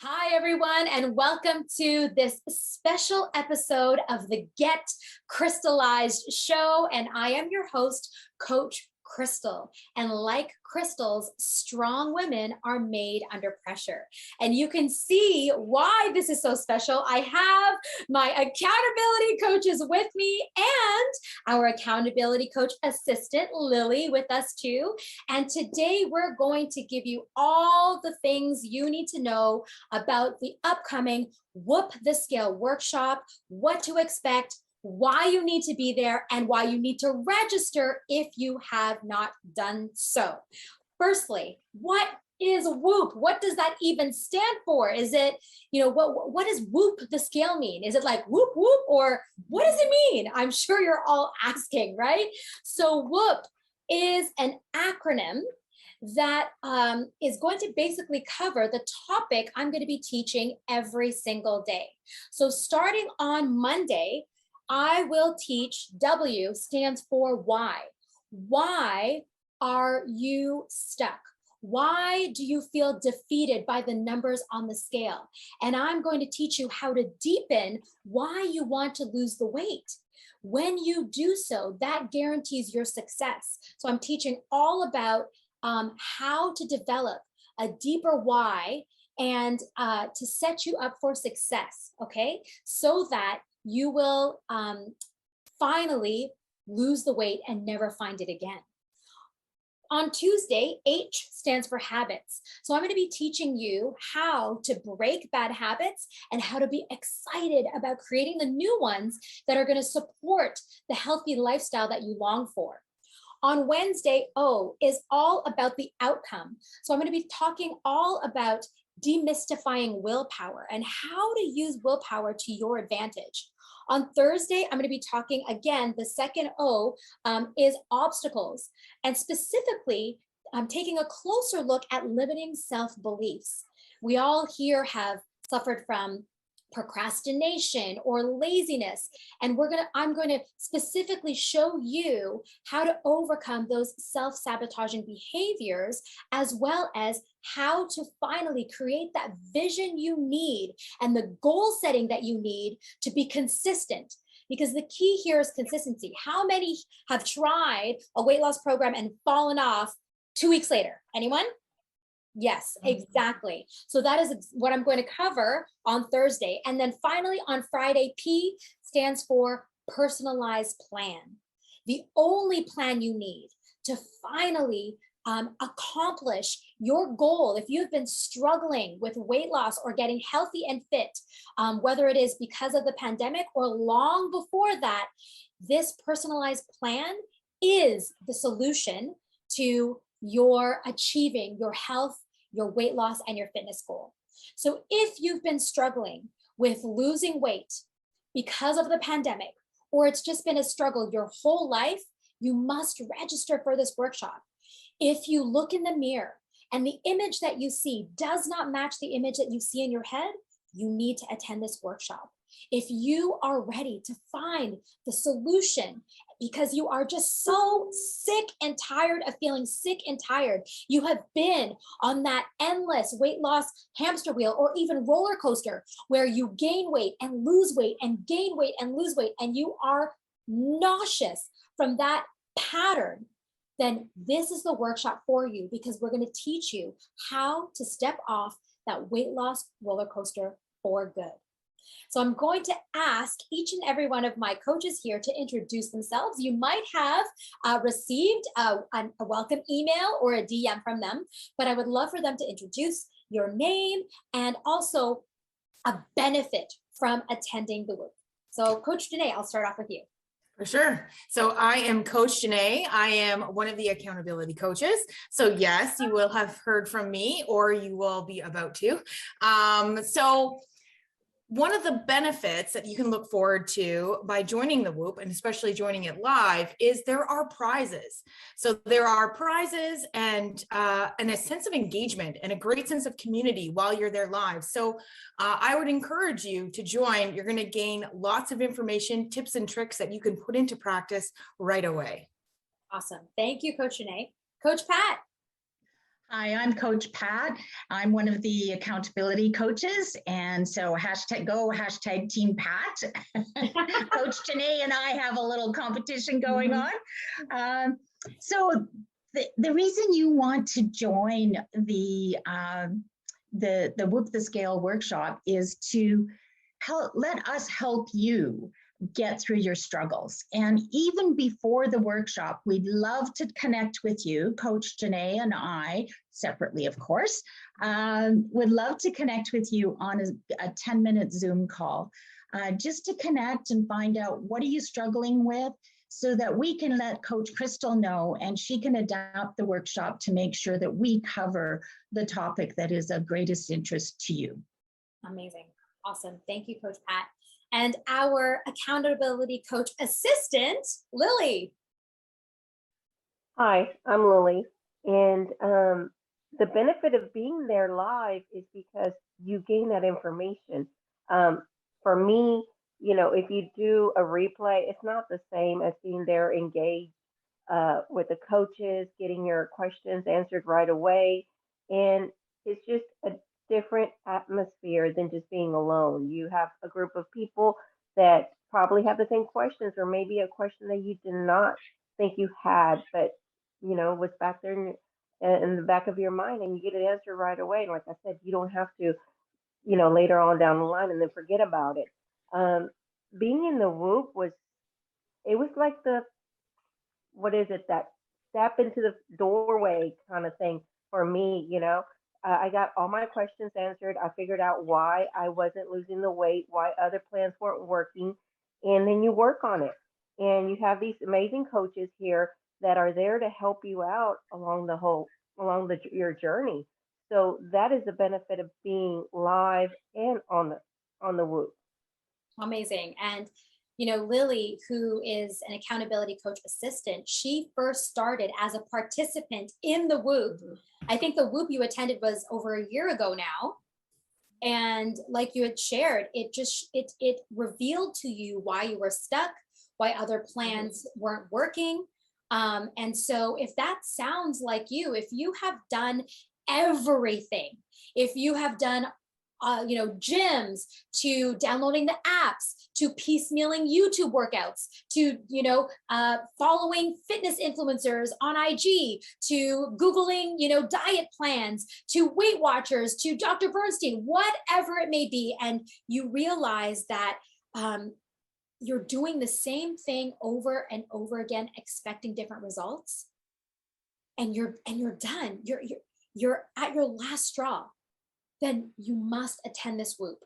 Hi, everyone, and welcome to this special episode of the Get Crystallized Show. And I am your host, Coach Crystal. And like crystals, strong women are made under pressure. And you can see why this is so special. I have my accountability coaches with me and our accountability coach assistant, Lily, with us too. And today we're going to give you all the things you need to know about the upcoming Whoop the Scale workshop, what to expect, why you need to be there, and why you need to register if you have not done so. Firstly, what is Whoop? What does that even stand for? Is it, what does Whoop the Scale mean? Is it like whoop whoop, or what does it mean? I'm sure you're all asking, right? So Whoop is an acronym that is going to basically cover the topic I'm going to be teaching every single day. So starting on Monday, I will teach W stands for why. Why are you stuck? Why do you feel defeated by the numbers on the scale? And I'm going to teach you how to deepen why you want to lose the weight. When you do so, that guarantees your success. So I'm teaching all about how to develop a deeper why and to set you up for success, okay? So that you will finally lose the weight and never find it again. On Tuesday, H stands for habits. So I'm going to be teaching you how to break bad habits and how to be excited about creating the new ones that are going to support the healthy lifestyle that you long for. On Wednesday, O is all about the outcome. So I'm going to be talking all about demystifying willpower and how to use willpower to your advantage. On Thursday, I'm going to be talking again, the second O is obstacles. And specifically, I'm taking a closer look at limiting self-beliefs. We all here have suffered from procrastination or laziness. And I'm going to specifically show you how to overcome those self-sabotaging behaviors, as well as how to finally create that vision you need and the goal setting that you need to be consistent. Because the key here is consistency. How many have tried a weight loss program and fallen off 2 weeks later? Anyone? Yes, exactly. So that is what I'm going to cover on Thursday. And then finally on Friday, P stands for personalized plan. The only plan you need to finally accomplish your goal. If you've been struggling with weight loss or getting healthy and fit, whether it is because of the pandemic or long before that, this personalized plan is the solution to your achieving your health, your weight loss, and your fitness goal. So if you've been struggling with losing weight because of the pandemic, or it's just been a struggle your whole life, you must register for this workshop. If you look in the mirror and the image that you see does not match the image that you see in your head, you need to attend this workshop. If you are ready to find the solution because you are just so sick and tired of feeling sick and tired, you have been on that endless weight loss hamster wheel or even roller coaster where you gain weight and lose weight and gain weight and lose weight, and you are nauseous from that pattern, then this is the workshop for you, because we're going to teach you how to step off that weight loss roller coaster for good. So I'm going to ask each and every one of my coaches here to introduce themselves. You might have received a welcome email or a DM from them, but I would love for them to introduce your name and also a benefit from attending the Whoop. So Coach Danae, I'll start off with you. For sure. So I am Coach Danae. I am one of the accountability coaches. So yes, you will have heard from me, or you will be about to. So one of the benefits that you can look forward to by joining the Whoop, and especially joining it live, is there are prizes. So there are prizes and a sense of engagement and a great sense of community while you're there live. So I would encourage you to join. You're going to gain lots of information, tips and tricks that you can put into practice right away. Awesome. Thank you, Coach Danae. Coach Pat. Hi, I'm Coach Pat. I'm one of the accountability coaches. And so hashtag go, hashtag Team Pat. Coach Janae and I have a little competition going on. So the reason you want to join the Whoop the Scale workshop is to let us help you get through your struggles. And even before the workshop, we'd love to connect with you, Coach Janae and I, separately, of course, would love to connect with you on a 10-minute Zoom call, just to connect and find out what are you struggling with, so that we can let Coach Crystal know and she can adapt the workshop to make sure that we cover the topic that is of greatest interest to you. Amazing. Awesome. Thank you, Coach Pat. And our accountability coach assistant, Lily. Hi, I'm Lily. And the benefit of being there live is because you gain that information. For me, you know, if you do a replay, it's not the same as being there engaged with the coaches, getting your questions answered right away. And it's just a different atmosphere than just being alone. You have a group of people that probably have the same questions, or maybe a question that you did not think you had, but you know was back there in the back of your mind, and you get an answer right away. And like I said, you don't have to, you know, later on down the line and then forget about it. Being in the Whoop was like the, what is it, that step into the doorway kind of thing for me, you know. I got all my questions answered. I figured out why I wasn't losing the weight, why other plans weren't working, and then you work on it. And you have these amazing coaches here that are there to help you out along your journey. So that is the benefit of being live and on the Whoop. Amazing. And you know, Lily, who is an accountability coach assistant, she first started as a participant in the Whoop. I think the Whoop you attended was over a year ago now. And like you had shared, it revealed to you why you were stuck, why other plans weren't working. And so if that sounds like you, if you have done everything, if you have done you know, gyms, to downloading the apps, to piecemealing YouTube workouts, to, you know, following fitness influencers on IG, to Googling, you know, diet plans, to Weight Watchers, to Dr. Bernstein, whatever it may be. And you realize that you're doing the same thing over and over again, expecting different results. And you're done. You're at your last straw. Then you must attend this Whoop.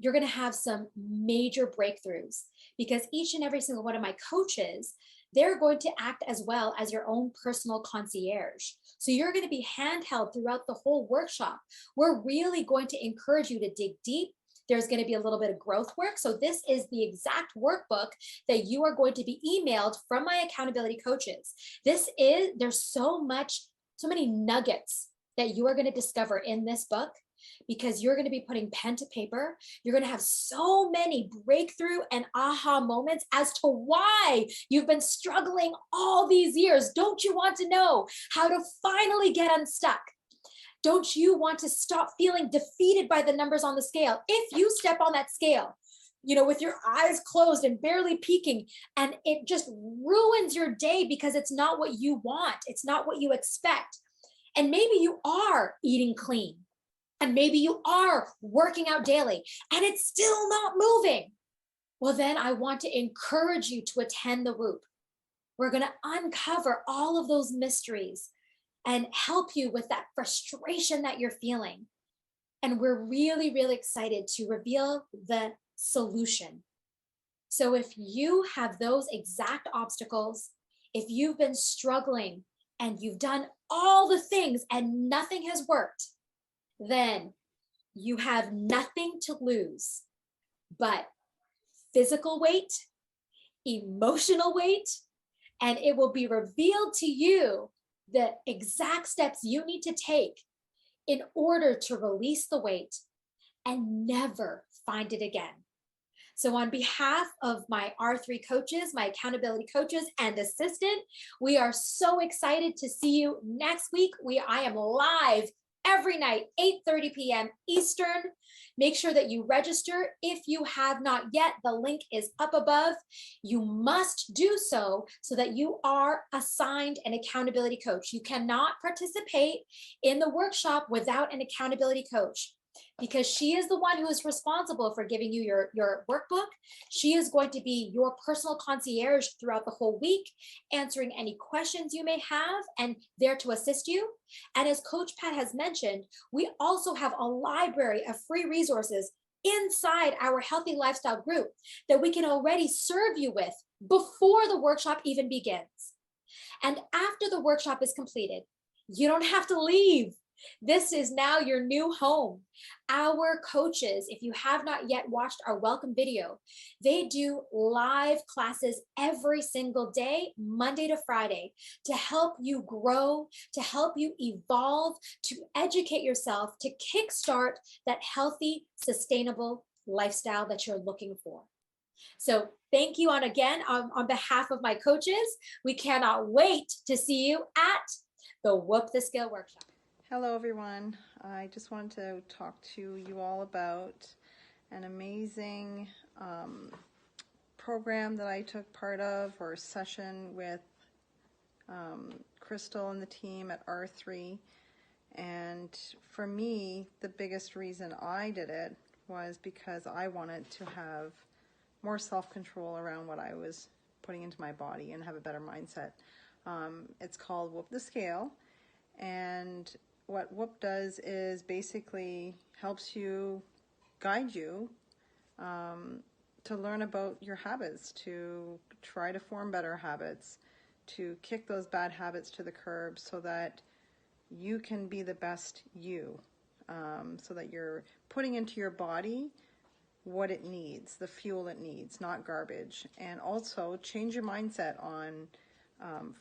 You're going to have some major breakthroughs, because each and every single one of my coaches, they're going to act as well as your own personal concierge. So you're going to be handheld throughout the whole workshop. We're really going to encourage you to dig deep. There's going to be a little bit of growth work. So this is the exact workbook that you are going to be emailed from my accountability coaches. There's so many nuggets that you are going to discover in this book, because you're going to be putting pen to paper. You're going to have so many breakthrough and aha moments as to why you've been struggling all these years. Don't you want to know how to finally get unstuck? Don't you want to stop feeling defeated by the numbers on the scale? If you step on that scale, you know, with your eyes closed and barely peeking, and it just ruins your day because it's not what you want. It's not what you expect. And maybe you are eating clean, and maybe you are working out daily, and it's still not moving. Well, then I want to encourage you to attend the Whoop. We're going to uncover all of those mysteries and help you with that frustration that you're feeling. And we're really, really excited to reveal the solution. So if you have those exact obstacles, if you've been struggling and you've done all the things and nothing has worked, then you have nothing to lose but physical weight, emotional weight, and it will be revealed to you the exact steps you need to take in order to release the weight and never find it again. So on behalf of my R3 coaches, my accountability coaches and assistant, we are so excited to see you next week. I am live every night, 8:30 p.m. Eastern. Make sure that you register. If you have not yet, the link is up above. You must do so that you are assigned an accountability coach. You cannot participate in the workshop without an accountability coach, because she is the one who is responsible for giving you your workbook. She is going to be your personal concierge throughout the whole week, answering any questions you may have and there to assist you. And as Coach Pat has mentioned, we also have a library of free resources inside our Healthy Lifestyle group that we can already serve you with before the workshop even begins. And after the workshop is completed, you don't have to leave. This is now your new home. Our coaches, if you have not yet watched our welcome video, they do live classes every single day, Monday to Friday, to help you grow, to help you evolve, to educate yourself, to kickstart that healthy, sustainable lifestyle that you're looking for. So thank you on behalf of my coaches. We cannot wait to see you at the Whoop the Skill workshop. Hello everyone. I just wanted to talk to you all about an amazing program that I took part of, or session with Crystal and the team at R3. And for me, the biggest reason I did it was because I wanted to have more self-control around what I was putting into my body and have a better mindset. It's called Whoop the Scale, and what Whoop does is basically helps you, guide you to learn about your habits, to try to form better habits, to kick those bad habits to the curb so that you can be the best you, so that you're putting into your body what it needs, the fuel it needs, not garbage. And also change your mindset on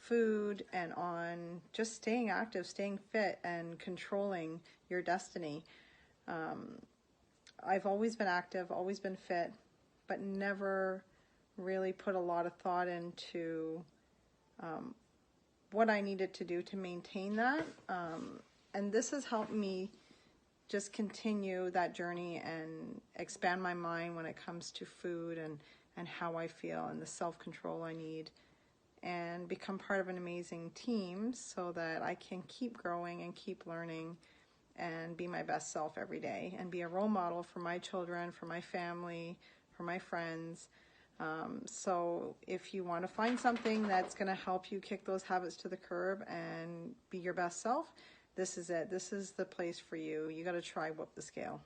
food and on just staying active, staying fit, and controlling your destiny. I've always been active, always been fit, but never really put a lot of thought into what I needed to do to maintain that. And this has helped me just continue that journey and expand my mind when it comes to food and how I feel and the self-control I need, and become part of an amazing team so that I can keep growing and keep learning and be my best self every day and be a role model for my children, for my family, for my friends. So if you want to find something that's going to help you kick those habits to the curb and be your best self, this is it. This is the place for you. You got to try Whoop the Scale.